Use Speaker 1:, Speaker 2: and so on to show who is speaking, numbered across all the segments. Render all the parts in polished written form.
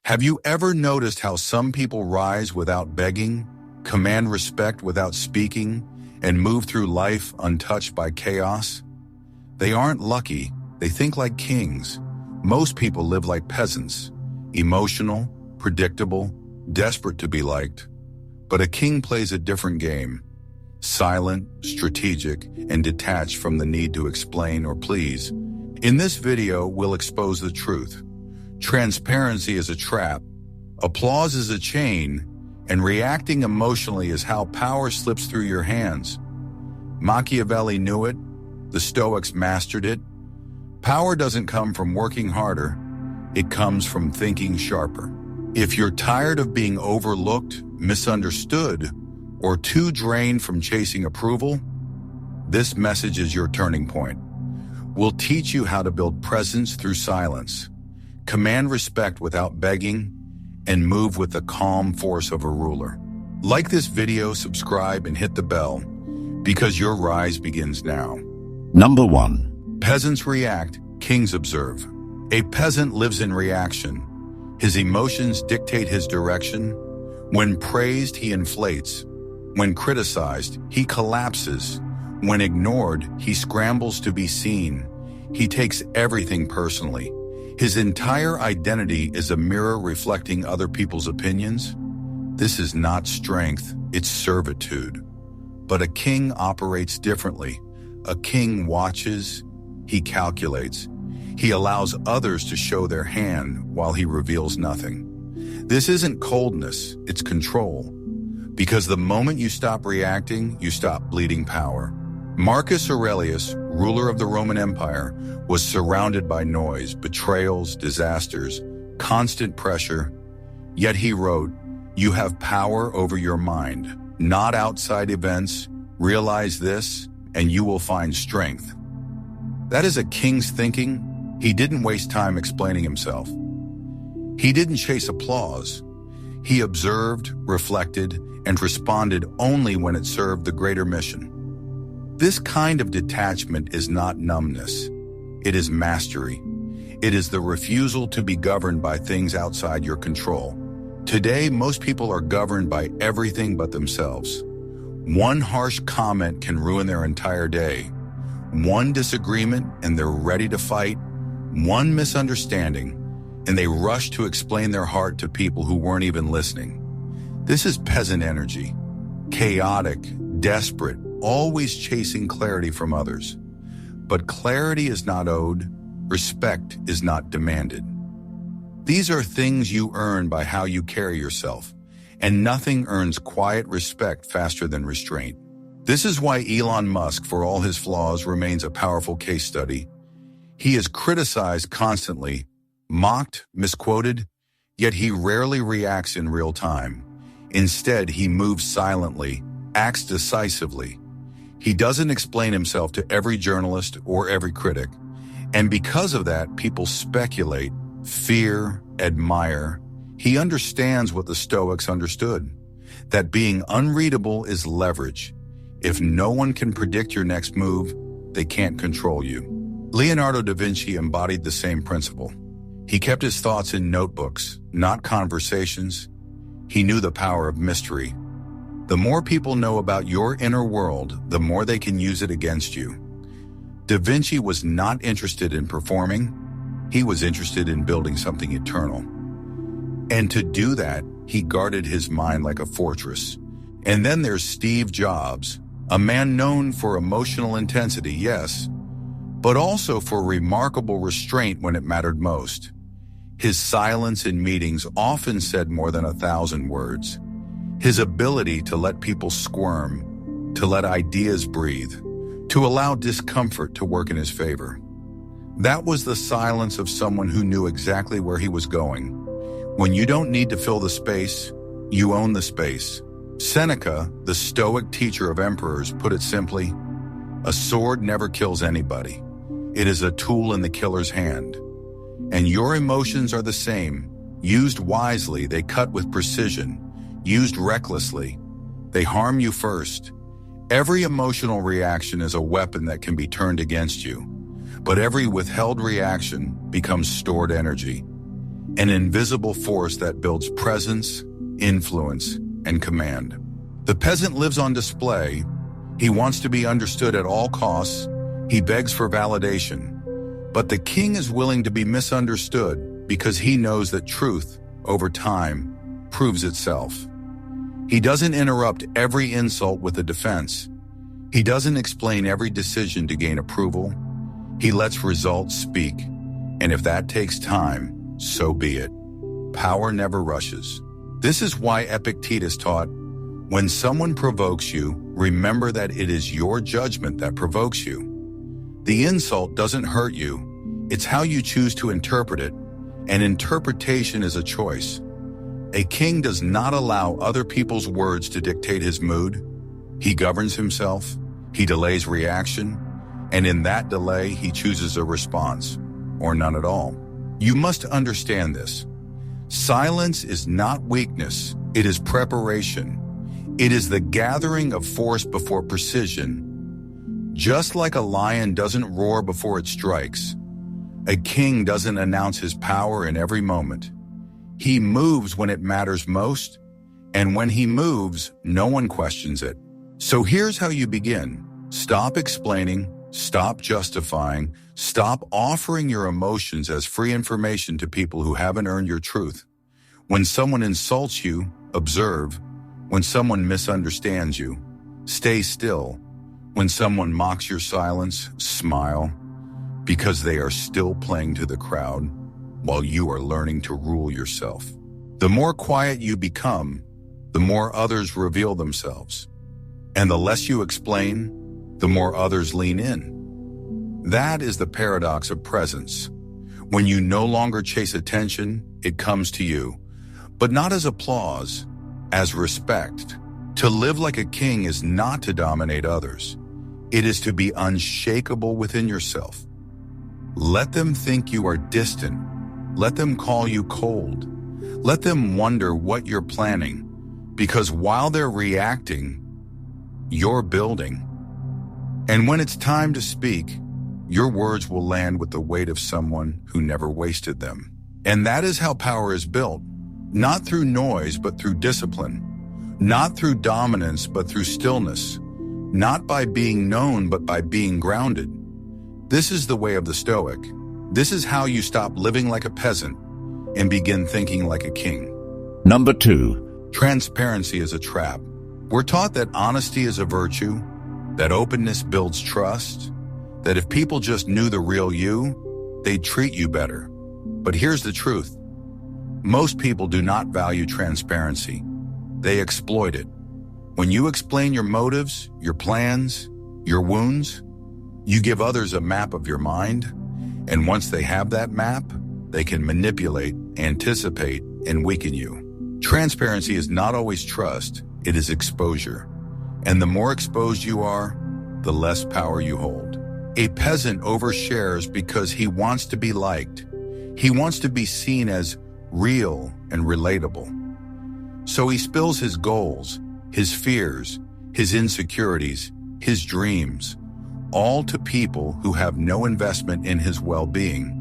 Speaker 1: Have you ever noticed how some people rise without begging, command respect without speaking, and move through life untouched by chaos? They aren't lucky, they think like kings. Most people live like peasants, emotional, predictable, desperate to be liked. But a king plays a different game, silent, strategic, and detached from the need to explain or please. In this video, we'll expose the truth. Transparency is a trap, applause is a chain, and reacting emotionally is how power slips through your hands. Machiavelli knew it, the Stoics mastered it. Power doesn't come from working harder, it comes from thinking sharper. If you're tired of being overlooked, misunderstood, or too drained from chasing approval, this message is your turning point. We'll teach you how to build presence through silence, command respect without begging, and move with the calm force of a ruler. Like this video, subscribe, and hit the bell, because your rise begins now.
Speaker 2: Number 1.
Speaker 1: Peasants react, kings observe. A peasant lives in reaction. His emotions dictate his direction. When praised, he inflates. When criticized, he collapses. When ignored, he scrambles to be seen. He takes everything personally. His entire identity is a mirror reflecting other people's opinions. This is not strength, it's servitude. But a king operates differently. A king watches, he calculates. He allows others to show their hand while he reveals nothing. This isn't coldness, it's control. Because the moment you stop reacting, you stop bleeding power. Marcus Aurelius, ruler of the Roman Empire, was surrounded by noise, betrayals, disasters, constant pressure. Yet he wrote, "You have power over your mind, not outside events. Realize this, and you will find strength." That is a king's thinking. He didn't waste time explaining himself. He didn't chase applause. He observed, reflected, and responded only when it served the greater mission. This kind of detachment is not numbness. It is mastery. It is the refusal to be governed by things outside your control. Today, most people are governed by everything but themselves. One harsh comment can ruin their entire day. One disagreement, and they're ready to fight. One misunderstanding, and they rush to explain their heart to people who weren't even listening. This is peasant energy. Chaotic, desperate, always chasing clarity from others. But clarity is not owed, respect is not demanded. These are things you earn by how you carry yourself, and nothing earns quiet respect faster than restraint. This is why Elon Musk, for all his flaws, remains a powerful case study. He is criticized constantly, mocked, misquoted, yet he rarely reacts in real time. Instead, he moves silently, acts decisively. He doesn't explain himself to every journalist or every critic. And because of that, people speculate, fear, admire. He understands what the Stoics understood, that being unreadable is leverage. If no one can predict your next move, they can't control you. Leonardo da Vinci embodied the same principle. He kept his thoughts in notebooks, not conversations. He knew the power of mystery. The more people know about your inner world, the more they can use it against you. Da Vinci was not interested in performing. He was interested in building something eternal. And to do that, he guarded his mind like a fortress. And then there's Steve Jobs, a man known for emotional intensity, yes, but also for remarkable restraint when it mattered most. His silence in meetings often said more than 1,000 words. His ability to let people squirm, to let ideas breathe, to allow discomfort to work in his favor. That was the silence of someone who knew exactly where he was going. When you don't need to fill the space, you own the space. Seneca, the Stoic teacher of emperors, put it simply, "A sword never kills anybody. It is a tool in the killer's hand." And your emotions are the same. Used wisely, they cut with precision. Used recklessly, they harm you first. Every emotional reaction is a weapon that can be turned against you, but every withheld reaction becomes stored energy. an invisible force that builds presence, influence, and command. The peasant lives on display. He wants to be understood at all costs. He begs for validation. But the king is willing to be misunderstood because he knows that truth, over time, proves itself. He doesn't interrupt every insult with a defense. He doesn't explain every decision to gain approval. He lets results speak. And if that takes time, so be it. Power never rushes. This is why Epictetus taught, when someone provokes you, remember that it is your judgment that provokes you. The insult doesn't hurt you. It's how you choose to interpret it, and interpretation is a choice. A king does not allow other people's words to dictate his mood. He governs himself, he delays reaction, and in that delay he chooses a response, or none at all. You must understand this. Silence is not weakness, it is preparation. It is the gathering of force before precision. Just like a lion doesn't roar before it strikes, a king doesn't announce his power in every moment. He moves when it matters most, and when he moves, no one questions it. So here's how you begin. Stop explaining, stop justifying, stop offering your emotions as free information to people who haven't earned your truth. When someone insults you, observe. When someone misunderstands you, stay still. When someone mocks your silence, smile, because they are still playing to the crowd while you are learning to rule yourself. The more quiet you become, the more others reveal themselves. And the less you explain, the more others lean in. That is the paradox of presence. When you no longer chase attention, it comes to you, but not as applause, as respect. To live like a king is not to dominate others. It is to be unshakable within yourself. Let them think you are distant. Let them call you cold. Let them wonder what you're planning, because while they're reacting, you're building. And when it's time to speak, your words will land with the weight of someone who never wasted them. And that is how power is built, not through noise, but through discipline, not through dominance, but through stillness, not by being known, but by being grounded. This is the way of the Stoic. This is how you stop living like a peasant and begin thinking like a king.
Speaker 2: Number 2.
Speaker 1: Transparency is a trap. We're taught that honesty is a virtue, that openness builds trust, that if people just knew the real you, they'd treat you better. But here's the truth. Most people do not value transparency. They exploit it. When you explain your motives, your plans, your wounds, you give others a map of your mind, and once they have that map, they can manipulate, anticipate, and weaken you. Transparency is not always trust, it is exposure. And the more exposed you are, the less power you hold. A peasant overshares because he wants to be liked. He wants to be seen as real and relatable. So he spills his goals, his fears, his insecurities, his dreams, all to people who have no investment in his well-being.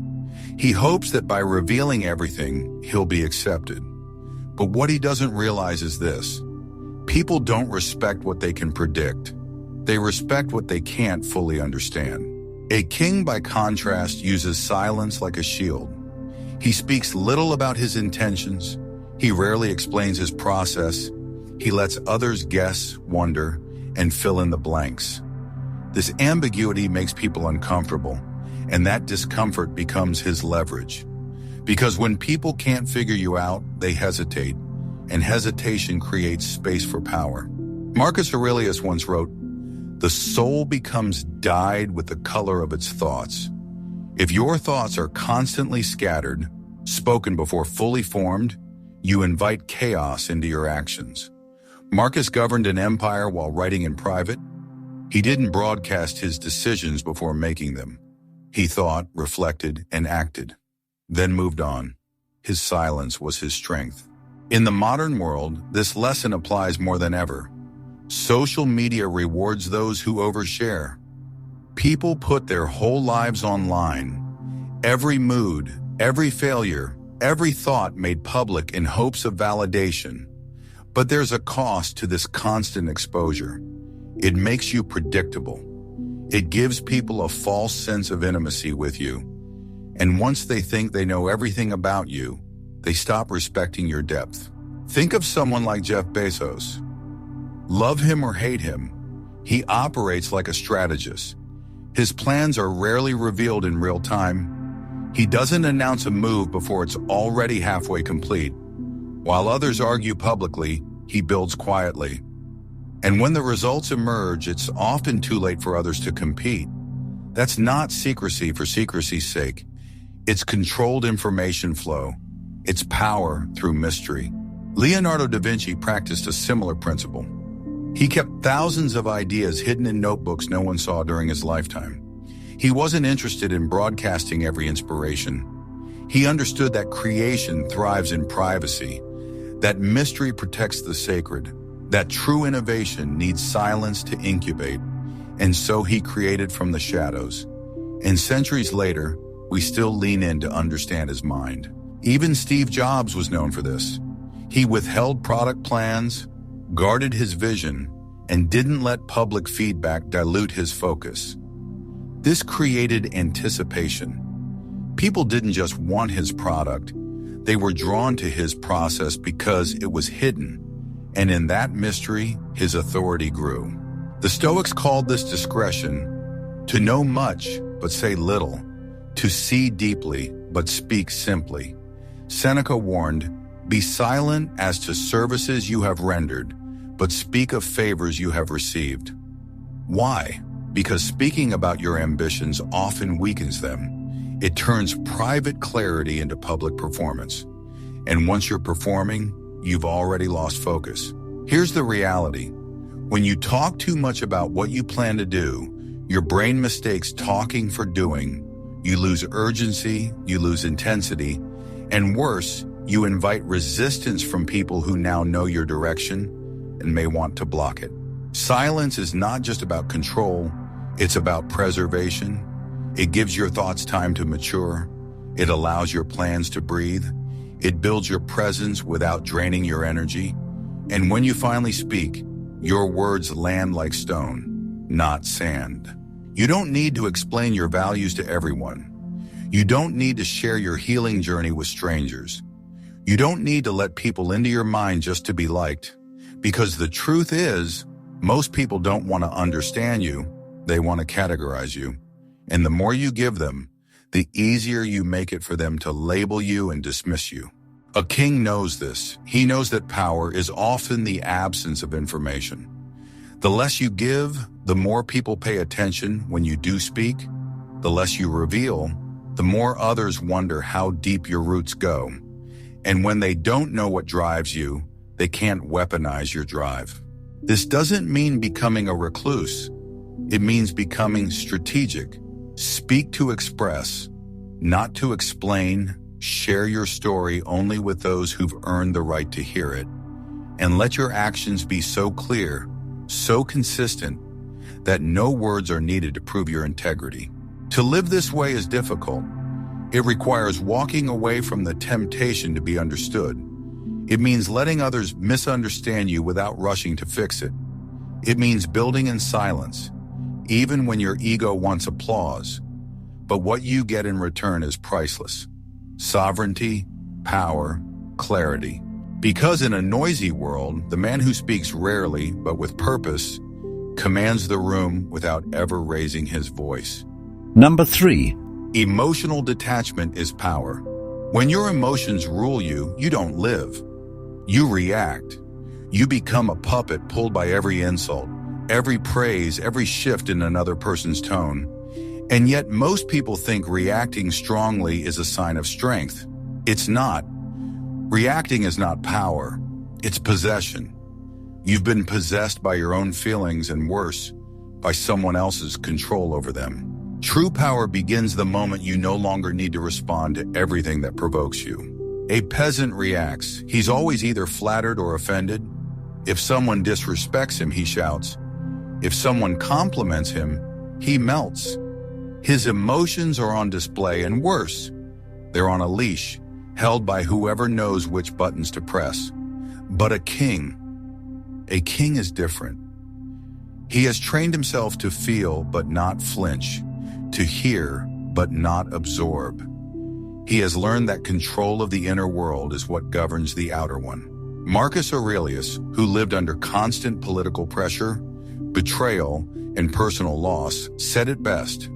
Speaker 1: He hopes that by revealing everything, he'll be accepted. But what he doesn't realize is this. People don't respect what they can predict. They respect what they can't fully understand. A king, by contrast, uses silence like a shield. He speaks little about his intentions. He rarely explains his process. He lets others guess, wonder, and fill in the blanks. This ambiguity makes people uncomfortable, and that discomfort becomes his leverage. Because when people can't figure you out, they hesitate, and hesitation creates space for power. Marcus Aurelius once wrote, "The soul becomes dyed with the color of its thoughts." If your thoughts are constantly scattered, spoken before fully formed, you invite chaos into your actions. Marcus governed an empire while writing in private. He didn't broadcast his decisions before making them. He thought, reflected, and acted, then moved on. His silence was his strength. In the modern world, this lesson applies more than ever. Social media rewards those who overshare. People put their whole lives online. Every mood, every failure, every thought made public in hopes of validation. But there's a cost to this constant exposure. It makes you predictable. It gives people a false sense of intimacy with you. And once they think they know everything about you, they stop respecting your depth. Think of someone like Jeff Bezos. Love him or hate him, he operates like a strategist. His plans are rarely revealed in real time. He doesn't announce a move before it's already halfway complete. While others argue publicly, he builds quietly. And when the results emerge, it's often too late for others to compete. That's not secrecy for secrecy's sake. It's controlled information flow. It's power through mystery. Leonardo da Vinci practiced a similar principle. He kept thousands of ideas hidden in notebooks no one saw during his lifetime. He wasn't interested in broadcasting every inspiration. He understood that creation thrives in privacy, that mystery protects the sacred, that true innovation needs silence to incubate, and so he created from the shadows. And centuries later, we still lean in to understand his mind. Even Steve Jobs was known for this. He withheld product plans, guarded his vision, and didn't let public feedback dilute his focus. This created anticipation. People didn't just want his product, they were drawn to his process because it was hidden, and in that mystery, his authority grew. The Stoics called this discretion: to know much but say little, to see deeply but speak simply. Seneca warned, "Be silent as to services you have rendered, but speak of favors you have received." Why? Because speaking about your ambitions often weakens them. It turns private clarity into public performance. And once you're performing, you've already lost focus. Here's the reality. When you talk too much about what you plan to do, your brain mistakes talking for doing. You lose urgency, you lose intensity, and worse, you invite resistance from people who now know your direction and may want to block it. Silence is not just about control, it's about preservation. It gives your thoughts time to mature. It allows your plans to breathe. It builds your presence without draining your energy. And when you finally speak, your words land like stone, not sand. You don't need to explain your values to everyone. You don't need to share your healing journey with strangers. You don't need to let people into your mind just to be liked. Because the truth is, most people don't want to understand you, they want to categorize you. And the more you give them, the easier you make it for them to label you and dismiss you. A king knows this. He knows that power is often the absence of information. The less you give, the more people pay attention when you do speak. The less you reveal, the more others wonder how deep your roots go. And when they don't know what drives you, they can't weaponize your drive. This doesn't mean becoming a recluse. It means becoming strategic. Speak to express, not to explain. Share your story only with those who've earned the right to hear it. And let your actions be so clear, so consistent, that no words are needed to prove your integrity. To live this way is difficult. It requires walking away from the temptation to be understood. It means letting others misunderstand you without rushing to fix it. It means building in silence, even when your ego wants applause. But what you get in return is priceless. Sovereignty, power, clarity. Because in a noisy world, the man who speaks rarely, but with purpose, commands the room without ever raising his voice.
Speaker 2: Number 3.
Speaker 1: Emotional detachment is power. When your emotions rule you, you don't live. You react. You become a puppet pulled by every insult, every praise, every shift in another person's tone. And yet most people think reacting strongly is a sign of strength. It's not. Reacting is not power. It's possession. You've been possessed by your own feelings and worse, by someone else's control over them. True power begins the moment you no longer need to respond to everything that provokes you. A peasant reacts. He's always either flattered or offended. If someone disrespects him, he shouts. If someone compliments him, he melts. His emotions are on display, and worse, they're on a leash. held by whoever knows which buttons to press. But a king is different. He has trained himself to feel but not flinch, to hear but not absorb. He has learned that control of the inner world is what governs the outer one. Marcus Aurelius, who lived under constant political pressure, betrayal, and personal loss, said it best.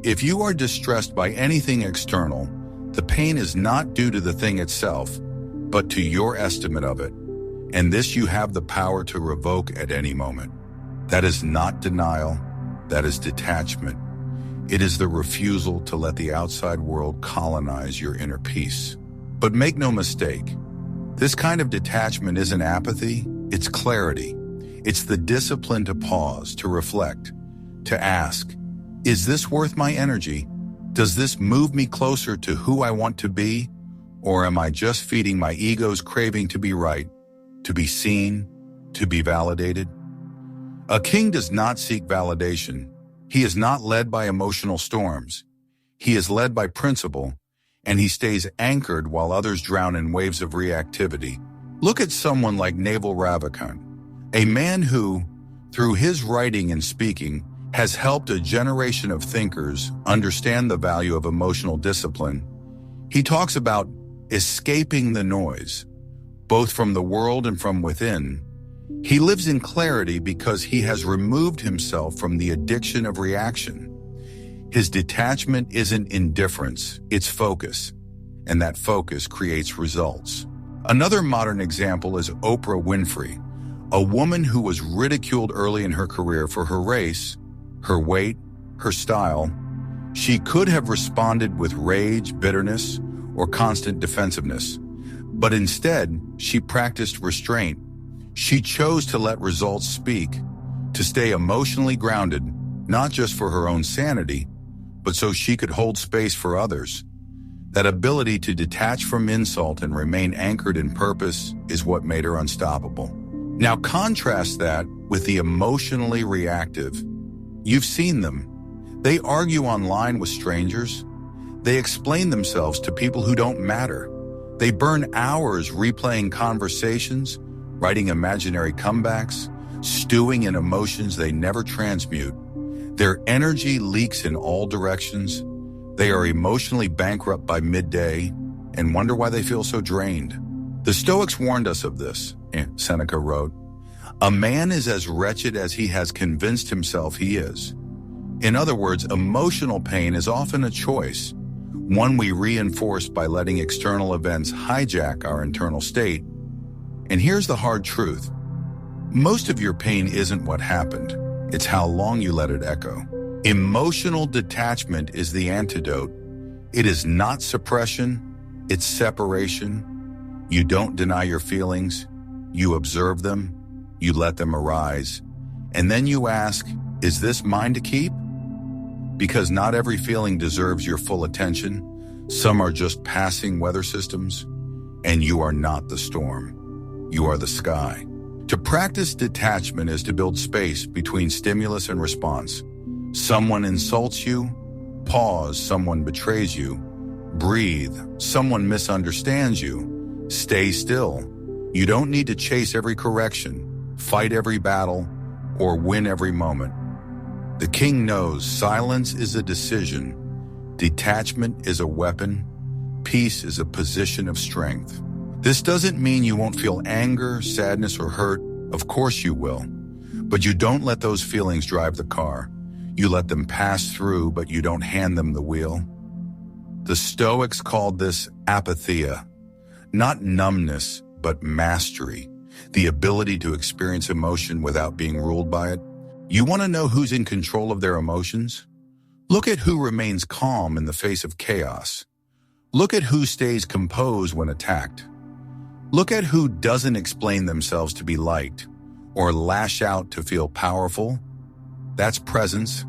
Speaker 1: If you are distressed by anything external, the pain is not due to the thing itself, but to your estimate of it, and this you have the power to revoke at any moment. That is not denial, that is detachment. It is the refusal to let the outside world colonize your inner peace. But make no mistake, this kind of detachment isn't apathy, it's clarity. It's the discipline to pause, to reflect, to ask, is this worth my energy? Does this move me closer to who I want to be? Or am I just feeding my ego's craving to be right, to be seen, to be validated? A king does not seek validation. He is not led by emotional storms. He is led by principle, and he stays anchored while others drown in waves of reactivity. Look at someone like Naval Ravikant, a man who, through his writing and speaking, has helped a generation of thinkers understand the value of emotional discipline. He talks about escaping the noise, both from the world and from within. He lives in clarity because he has removed himself from the addiction of reaction. His detachment isn't indifference, it's focus, and that focus creates results. Another modern example is Oprah Winfrey, a woman who was ridiculed early in her career for her race, her weight, her style. She could have responded with rage, bitterness, or constant defensiveness, but instead, she practiced restraint. She chose to let results speak, to stay emotionally grounded, not just for her own sanity, but so she could hold space for others. That ability to detach from insult and remain anchored in purpose is what made her unstoppable. Now contrast that with the emotionally reactive. You've seen them. They argue online with strangers. They explain themselves to people who don't matter. They burn hours replaying conversations, writing imaginary comebacks, stewing in emotions they never transmute. Their energy leaks in all directions. They are emotionally bankrupt by midday and wonder why they feel so drained. The Stoics warned us of this. Seneca wrote, "A man is as wretched as he has convinced himself he is." In other words, emotional pain is often a choice, one we reinforce by letting external events hijack our internal state. And here's the hard truth. Most of your pain isn't what happened. It's how long you let it echo. Emotional detachment is the antidote. It is not suppression, it's separation. You don't deny your feelings. You observe them. You let them arise. And then you ask, is this mine to keep? Because not every feeling deserves your full attention. Some are just passing weather systems, and you are not the storm. You are the sky. To practice detachment is to build space between stimulus and response. Someone insults you, pause, someone betrays you, breathe, someone misunderstands you, stay still. You don't need to chase every correction, fight every battle, or win every moment. The king knows silence is a decision, detachment is a weapon, peace is a position of strength. This doesn't mean you won't feel anger, sadness, or hurt. Of course you will. But you don't let those feelings drive the car. You let them pass through, but you don't hand them the wheel. The Stoics called this apatheia, not numbness, but mastery, the ability to experience emotion without being ruled by it. You want to know who's in control of their emotions? Look at who remains calm in the face of chaos. Look at who stays composed when attacked. Look at who doesn't explain themselves to be liked or lash out to feel powerful. That's presence.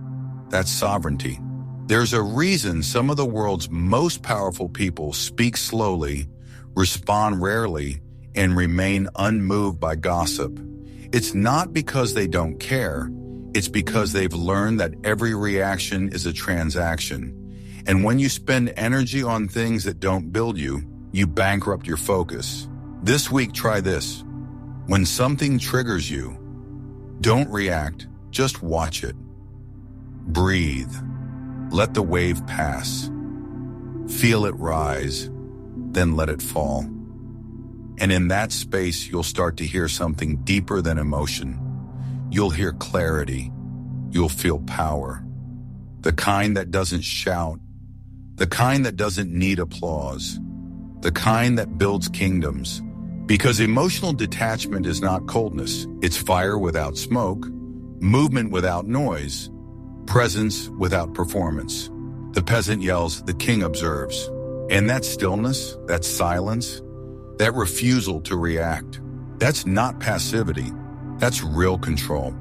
Speaker 1: That's sovereignty. There's a reason some of the world's most powerful people speak slowly, respond rarely, and remain unmoved by gossip. It's not because they don't care. It's because they've learned that every reaction is a transaction. And when you spend energy on things that don't build you, you bankrupt your focus. This week, try this. When something triggers you, don't react, just watch it. Breathe. Let the wave pass. Feel it rise, then let it fall. And in that space, you'll start to hear something deeper than emotion. You'll hear clarity. You'll feel power. The kind that doesn't shout. The kind that doesn't need applause. The kind that builds kingdoms. Because emotional detachment is not coldness. It's fire without smoke, movement without noise, presence without performance. The peasant yells, the king observes. And that stillness, that silence, that refusal to react, that's not passivity. That's real control.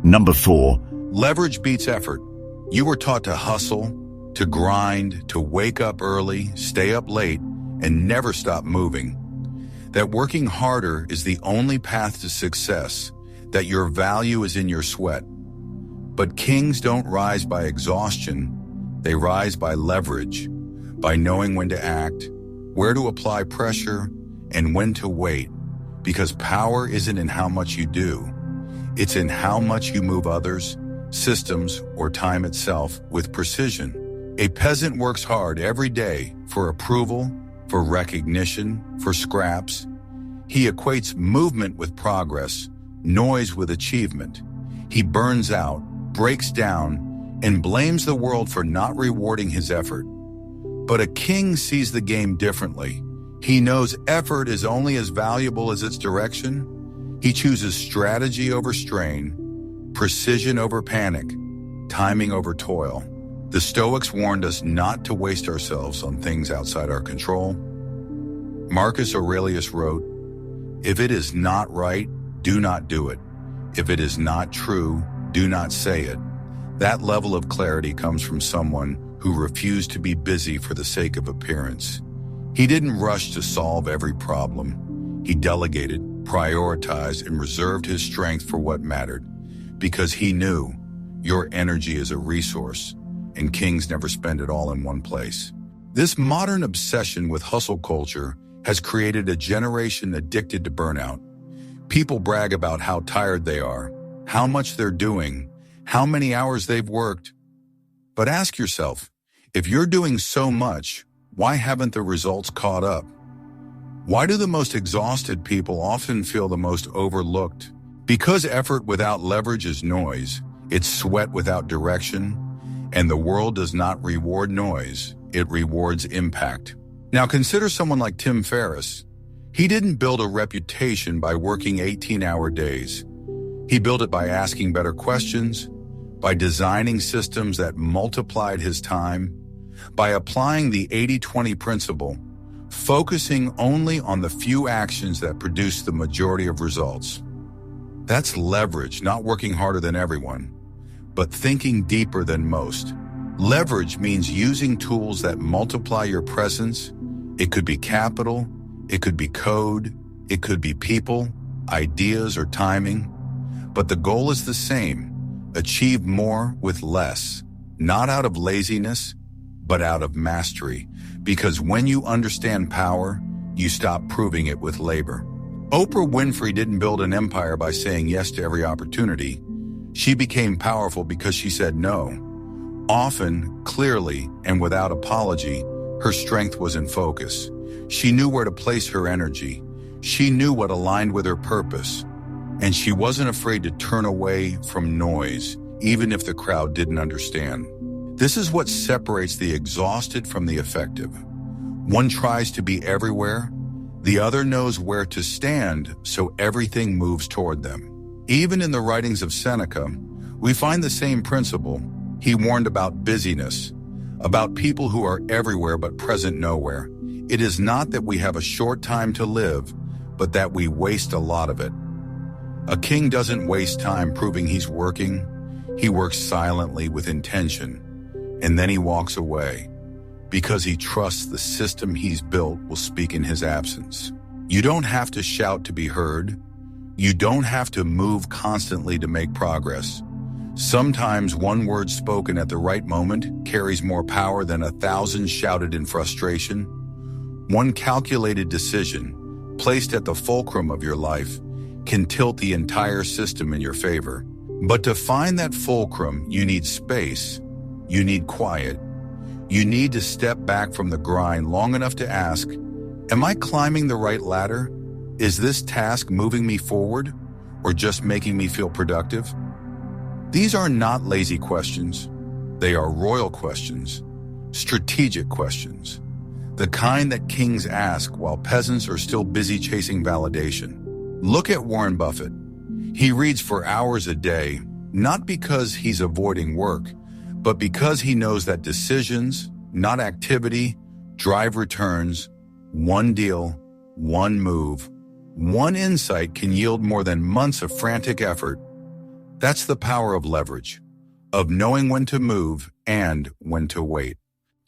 Speaker 2: Number 4.
Speaker 1: Leverage beats effort. You were taught to hustle, to grind, to wake up early, stay up late, and never stop moving. That working harder is the only path to success, that your value is in your sweat. But kings don't rise by exhaustion. They rise by leverage, by knowing when to act, where to apply pressure, and when to wait. Because power isn't in how much you do. It's in how much you move others, systems, or time itself with precision. A peasant works hard every day for approval, for recognition, for scraps. He equates movement with progress, noise with achievement. He burns out, breaks down, and blames the world for not rewarding his effort. But a king sees the game differently. He knows effort is only as valuable as its direction. He chooses strategy over strain, precision over panic, timing over toil. The Stoics warned us not to waste ourselves on things outside our control. Marcus Aurelius wrote, "If it is not right, do not do it. If it is not true, do not say it." That level of clarity comes from someone who refused to be busy for the sake of appearance. He didn't rush to solve every problem. He delegated, prioritized, and reserved his strength for what mattered, because he knew your energy is a resource, and kings never spend it all in one place. This modern obsession with hustle culture has created a generation addicted to burnout. People brag about how tired they are, how much they're doing, how many hours they've worked. But ask yourself, if you're doing so much, why haven't the results caught up? Why do the most exhausted people often feel the most overlooked? Because effort without leverage is noise, it's sweat without direction, and the world does not reward noise, it rewards impact. Now consider someone like Tim Ferriss. He didn't build a reputation by working 18-hour days. He built it by asking better questions, by designing systems that multiplied his time, by applying the 80-20 principle, focusing only on the few actions that produce the majority of results. That's leverage, not working harder than everyone, but thinking deeper than most. Leverage means using tools that multiply your presence. It could be capital, it could be code, it could be people, ideas, or timing. But the goal is the same: achieve more with less, not out of laziness, but out of mastery. Because when you understand power, you stop proving it with labor. Oprah Winfrey didn't build an empire by saying yes to every opportunity. She became powerful because she said no. Often, clearly, and without apology, her strength was in focus. She knew where to place her energy. She knew what aligned with her purpose. And she wasn't afraid to turn away from noise, even if the crowd didn't understand. This is what separates the exhausted from the effective. One tries to be everywhere. The other knows where to stand, so everything moves toward them. Even in the writings of Seneca, we find the same principle. He warned about busyness, about people who are everywhere but present nowhere. It is not that we have a short time to live, but that we waste a lot of it. A king doesn't waste time proving he's working. He works silently with intention, and then he walks away, because he trusts the system he's built will speak in his absence. You don't have to shout to be heard. You don't have to move constantly to make progress. Sometimes one word spoken at the right moment carries more power than 1,000 shouted in frustration. One calculated decision, placed at the fulcrum of your life, can tilt the entire system in your favor. But to find that fulcrum, you need space, you need quiet. You need to step back from the grind long enough to ask, am I climbing the right ladder? Is this task moving me forward or just making me feel productive? These are not lazy questions. They are royal questions, strategic questions, the kind that kings ask while peasants are still busy chasing validation. Look at Warren Buffett. He reads for hours a day, not because he's avoiding work, but because he knows that decisions, not activity, drive returns. One deal, one move, one insight can yield more than months of frantic effort. That's the power of leverage, of knowing when to move and when to wait.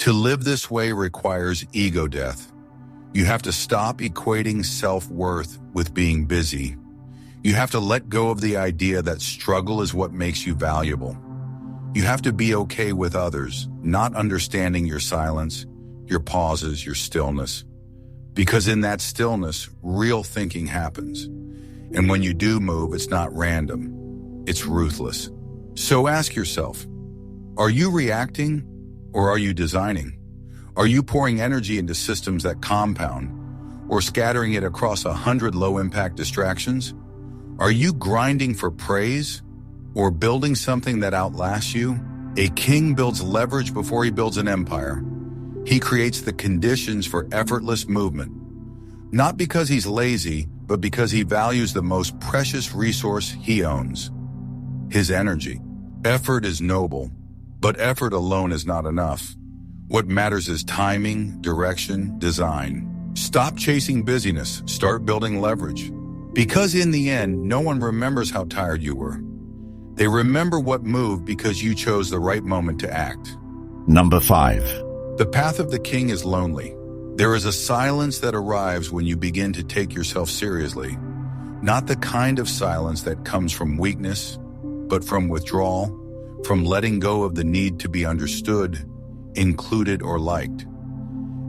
Speaker 1: To live this way requires ego death. You have to stop equating self-worth with being busy. You have to let go of the idea that struggle is what makes you valuable. You have to be okay with others, not understanding your silence, your pauses, your stillness. Because in that stillness, real thinking happens. And when you do move, it's not random, it's ruthless. So ask yourself, are you reacting or are you designing? Are you pouring energy into systems that compound or scattering it across 100 low-impact distractions? Are you grinding for praise or building something that outlasts you? A king builds leverage before he builds an empire. He creates the conditions for effortless movement, not because he's lazy, but because he values the most precious resource he owns, his energy. Effort is noble, but effort alone is not enough. What matters is timing, direction, design. Stop chasing busyness, start building leverage. Because in the end, no one remembers how tired you were. They remember what moved because you chose the right moment to act.
Speaker 2: Number 5.
Speaker 1: The path of the king is lonely. There is a silence that arrives when you begin to take yourself seriously. Not the kind of silence that comes from weakness, but from withdrawal, from letting go of the need to be understood, included, or liked.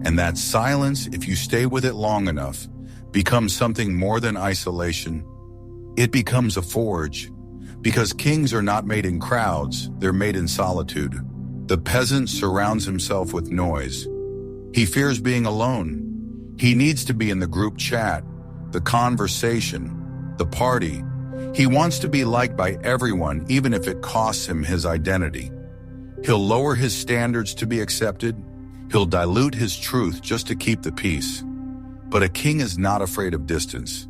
Speaker 1: And that silence, if you stay with it long enough, becomes something more than isolation. It becomes a forge. Because kings are not made in crowds, they're made in solitude. The peasant surrounds himself with noise. He fears being alone. He needs to be in the group chat, the conversation, the party. He wants to be liked by everyone, even if it costs him his identity. He'll lower his standards to be accepted. He'll dilute his truth just to keep the peace. But a king is not afraid of distance.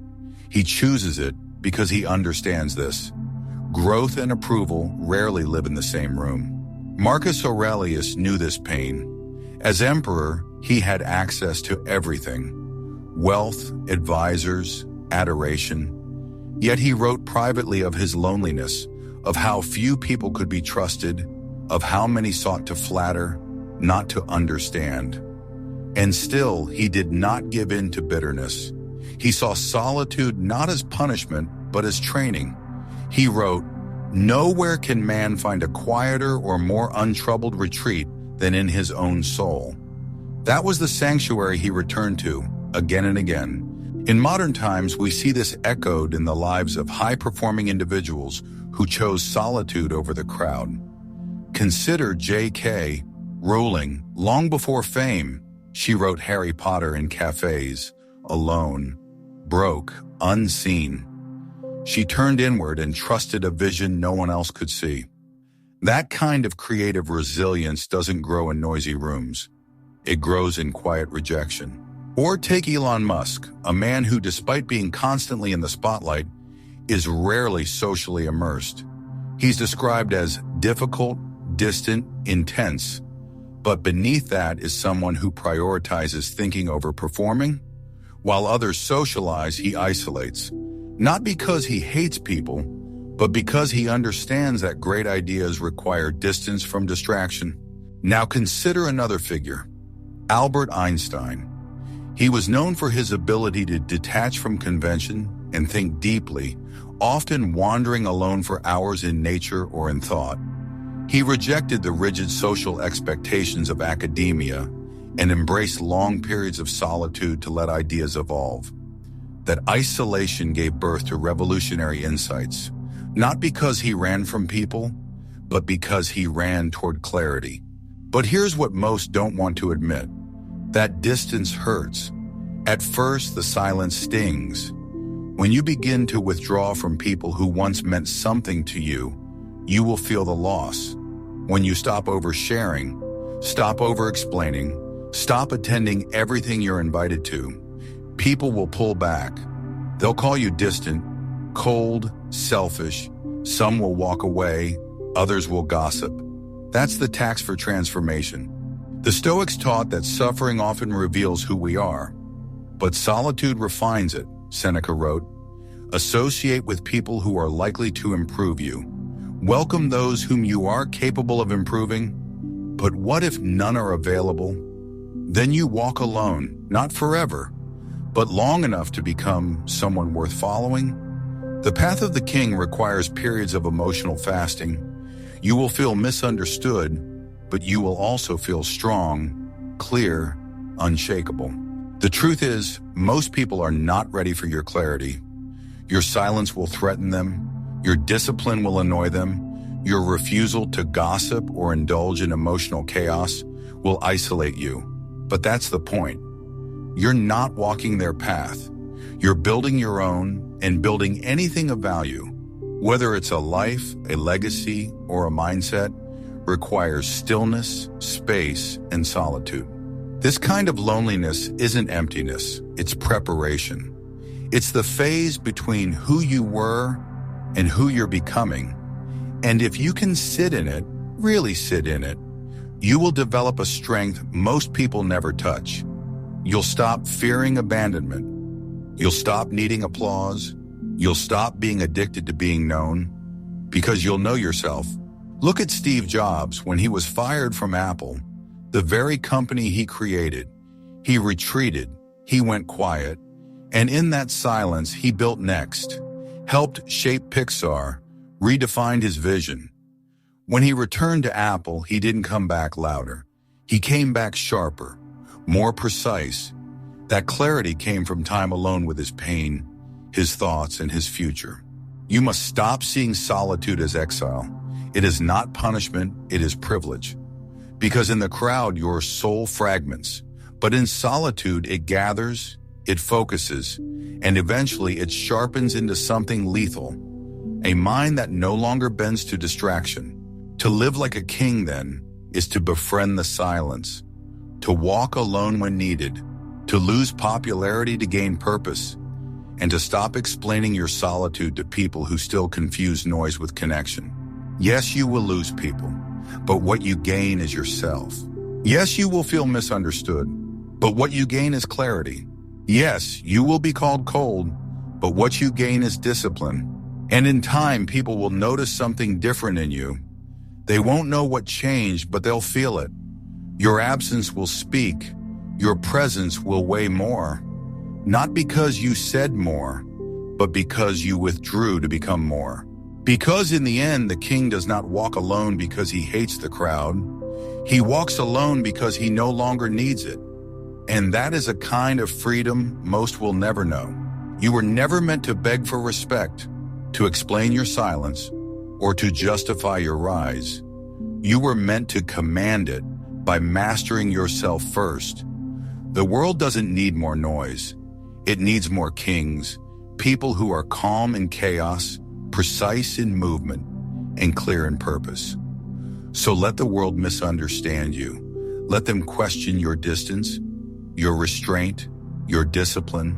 Speaker 1: He chooses it because he understands this. Growth and approval rarely live in the same room. Marcus Aurelius knew this pain. As emperor, he had access to everything: wealth, advisors, adoration. Yet he wrote privately of his loneliness, of how few people could be trusted, of how many sought to flatter, not to understand. And still, he did not give in to bitterness. He saw solitude not as punishment, but as training. He wrote, "Nowhere can man find a quieter or more untroubled retreat than in his own soul." That was the sanctuary he returned to, again and again. In modern times, we see this echoed in the lives of high-performing individuals who chose solitude over the crowd. Consider J.K. Rowling. Long before fame, she wrote Harry Potter in cafes, alone, broke, unseen. She turned inward and trusted a vision no one else could see. That kind of creative resilience doesn't grow in noisy rooms. It grows in quiet rejection. Or take Elon Musk, a man who, despite being constantly in the spotlight, is rarely socially immersed. He's described as difficult, distant, intense. But beneath that is someone who prioritizes thinking over performing. While others socialize, he isolates. Not because he hates people, but because he understands that great ideas require distance from distraction. Now consider another figure, Albert Einstein. He was known for his ability to detach from convention and think deeply, often wandering alone for hours in nature or in thought. He rejected the rigid social expectations of academia and embraced long periods of solitude to let ideas evolve. That isolation gave birth to revolutionary insights, not because he ran from people, but because he ran toward clarity. But here's what most don't want to admit. That distance hurts. At first, the silence stings. When you begin to withdraw from people who once meant something to you, you will feel the loss. When you stop oversharing, stop overexplaining, stop attending everything you're invited to, people will pull back. They'll call you distant, cold, selfish. Some will walk away, others will gossip. That's the tax for transformation. The Stoics taught that suffering often reveals who we are, but solitude refines it, Seneca wrote. Associate with people who are likely to improve you. Welcome those whom you are capable of improving. But what if none are available? Then you walk alone, not forever, but long enough to become someone worth following. The path of the king requires periods of emotional fasting. You will feel misunderstood, but you will also feel strong, clear, unshakable. The truth is, most people are not ready for your clarity. Your silence will threaten them. Your discipline will annoy them. Your refusal to gossip or indulge in emotional chaos will isolate you. But that's the point. You're not walking their path. You're building your own, and building anything of value, whether it's a life, a legacy, or a mindset, requires stillness, space, and solitude. This kind of loneliness isn't emptiness, it's preparation. It's the phase between who you were and who you're becoming. And if you can sit in it, really sit in it, you will develop a strength most people never touch. You'll stop fearing abandonment. You'll stop needing applause. You'll stop being addicted to being known, because you'll know yourself. Look at Steve Jobs when he was fired from Apple, the very company he created. He retreated, he went quiet, and in that silence he built Next, helped shape Pixar, redefined his vision. When he returned to Apple, he didn't come back louder. He came back sharper, more precise. That clarity came from time alone with his pain, his thoughts, and his future. You must stop seeing solitude as exile. It is not punishment, it is privilege. Because in the crowd, your soul fragments, but in solitude, it gathers, it focuses, and eventually it sharpens into something lethal, a mind that no longer bends to distraction. To live like a king, then, is to befriend the silence, to walk alone when needed, to lose popularity to gain purpose, and to stop explaining your solitude to people who still confuse noise with connection. Yes, you will lose people, but what you gain is yourself. Yes, you will feel misunderstood, but what you gain is clarity. Yes, you will be called cold, but what you gain is discipline. And in time, people will notice something different in you. They won't know what changed, but they'll feel it. Your absence will speak. Your presence will weigh more. Not because you said more, but because you withdrew to become more. Because in the end, the king does not walk alone because he hates the crowd. He walks alone because he no longer needs it. And that is a kind of freedom most will never know. You were never meant to beg for respect, to explain your silence, or to justify your rise. You were meant to command it by mastering yourself first. The world doesn't need more noise. It needs more kings, people who are calm in chaos, precise in movement, and clear in purpose. So let the world misunderstand you. Let them question your distance, your restraint, your discipline,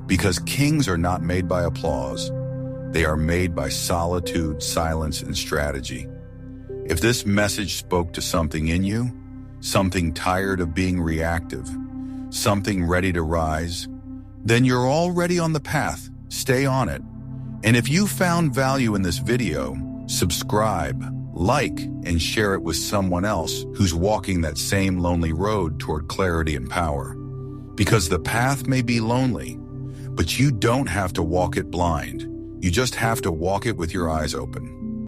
Speaker 1: because kings are not made by applause. They are made by solitude, silence, and strategy. If this message spoke to something in you, something tired of being reactive, something ready to rise, then you're already on the path. Stay on it. And if you found value in this video, subscribe, like, and share it with someone else who's walking that same lonely road toward clarity and power. Because the path may be lonely, but you don't have to walk it blind. You just have to walk it with your eyes open.